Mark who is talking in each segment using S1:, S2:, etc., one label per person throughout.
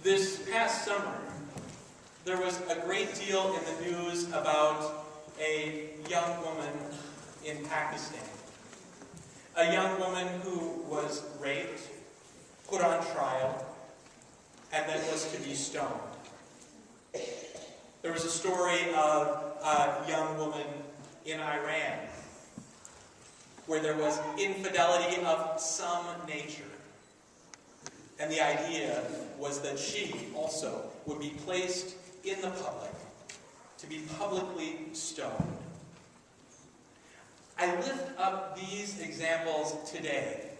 S1: This past summer, there was a great deal in the news about a young woman in Pakistan. A young woman who was raped, put on trial, and then was to be stoned. There was a story of a young woman in Iran where there was infidelity of some nature. And the idea was that she also would be placed in the public to be publicly stoned. I lift up these examples today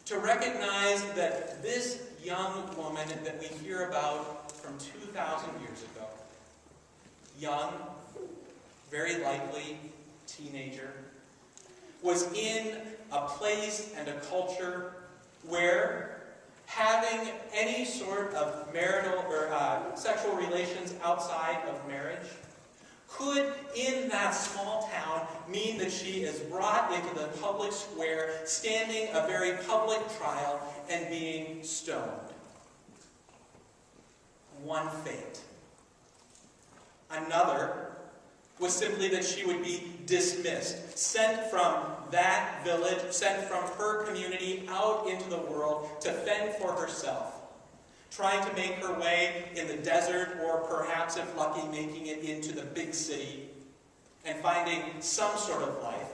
S1: to recognize that this young woman that we hear about from 2,000 years ago, young, very likely teenager, was in a place and a culture where having any sort of marital or sexual relations outside of marriage could, in that small town, mean that she is brought into the public square, standing a very public trial and being stoned. One fate. Another was simply that she would be dismissed, sent from that village, sent from her community out into the world to fend for herself, trying to make her way in the desert, or perhaps, if lucky, making it into the big city and finding some sort of life,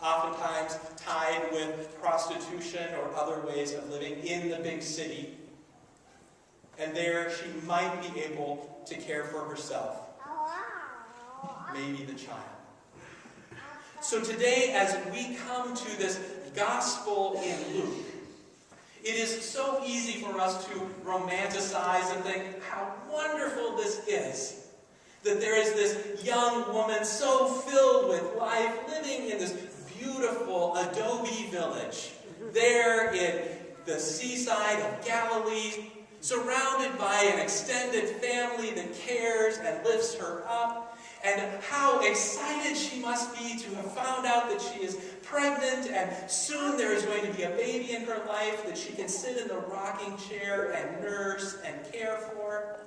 S1: oftentimes tied with prostitution or other ways of living in the big city. And there she might be able to care for herself, maybe the child. So today, as we come to this gospel in Luke, it is so easy for us to romanticize and think how wonderful this is. That there is this young woman so filled with life, living in this beautiful adobe village, there in the seaside of Galilee, surrounded by an extended family that cares and lifts her up. And how excited she must be to have found out that she is pregnant, and soon there is going to be a baby in her life that she can sit in the rocking chair and nurse and care for.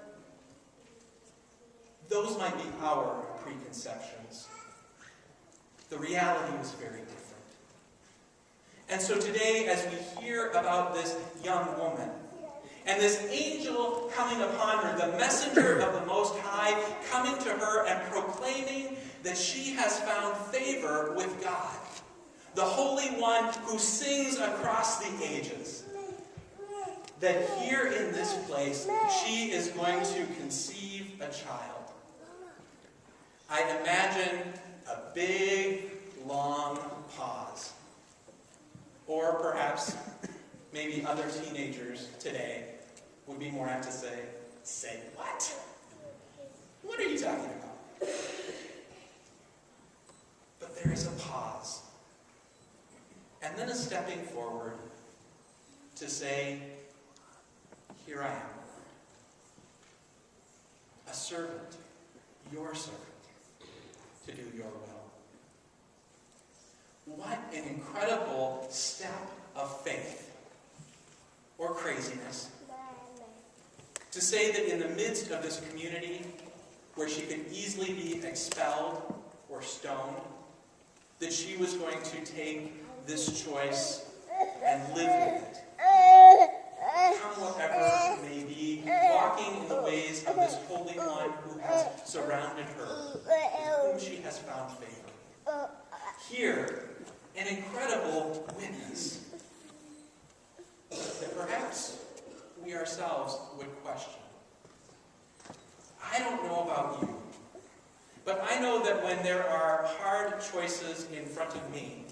S1: Those might be our preconceptions. The reality was very different. And so today, as we hear about this young woman, and this angel coming upon her, the messenger of the Most High, coming to her and proclaiming that she has found favor with God, the Holy One who sings across the ages, that here in this place she is going to conceive a child. I imagine a big, long pause. Or perhaps, maybe other teenagers today would be more apt to say what? What are you talking about? But there is a pause. And then a stepping forward to say, here I am. A servant, your servant, to do your will. What an incredible step of faith, or craziness, to say that in the midst of this community, where she could easily be expelled or stoned, that she was going to take this choice and live with it. Come whatever may be, walking in the ways of this Holy One who has surrounded her, with whom she has found favor. Here, an incredible witness that perhaps we ourselves would question. I don't know about you, but I know that when there are hard choices in front of me,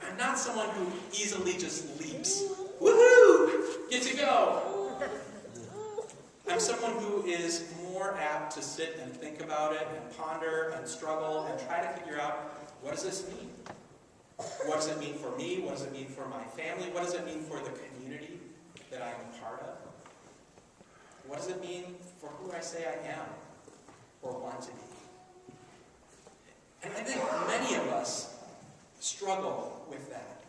S1: I'm not someone who easily just leaps. Woohoo! Get to go! I'm someone who is more apt to sit and think about it and ponder and struggle and try to figure out, what does this mean? What does it mean for me? What does it mean for my family? What does it mean for the community that I'm a part of? What does it mean for who I say I am or want to be? And I think many of us struggle with that.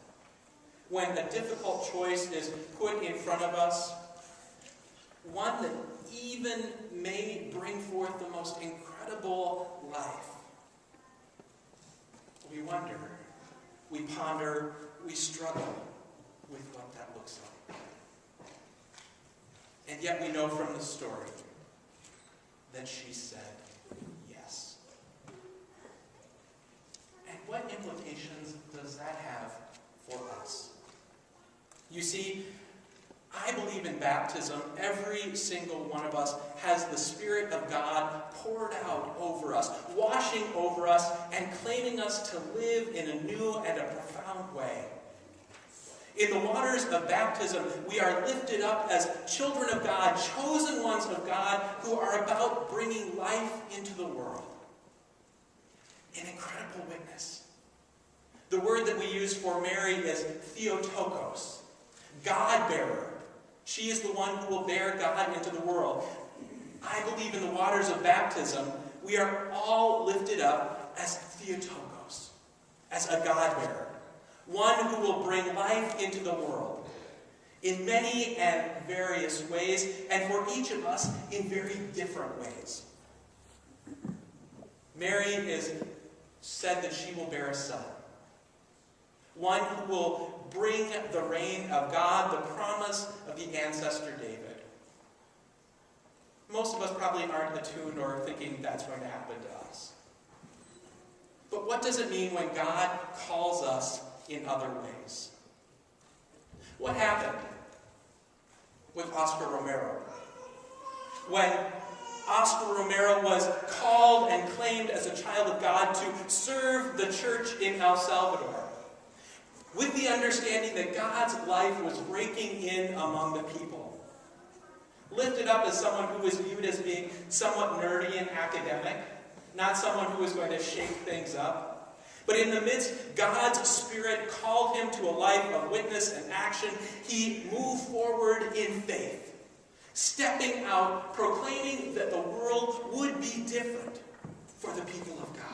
S1: When a difficult choice is put in front of us, one that even may bring forth the most incredible life. We wonder, we ponder, we struggle with what that looks like. And yet we know from the story that she said yes. And what implications does that have for us? You see, I believe in baptism. Every single one of us has the Spirit of God poured out over us, washing over us, and claiming us to live in a new and a profound way. In the waters of baptism, we are lifted up as children of God, chosen ones of God, who are about bringing life into the world. An incredible witness. The word that we use for Mary is Theotokos, God-bearer. She is the one who will bear God into the world. I believe in the waters of baptism, we are all lifted up as Theotokos, as a God-bearer. One who will bring life into the world in many and various ways, and for each of us in very different ways. Mary is said that she will bear a son. One who will bring the reign of God, the promise of the ancestor David. Most of us probably aren't attuned or thinking that's going to happen to us. But what does it mean when God calls us in other ways? What happened with Oscar Romero? When Oscar Romero was called and claimed as a child of God to serve the church in El Salvador, with the understanding that God's life was breaking in among the people. Lifted up as someone who was viewed as being somewhat nerdy and academic, not someone who was going to shake things up. But in the midst, God's Spirit called him to a life of witness and action. He moved forward in faith, stepping out, proclaiming that the world would be different for the people of God.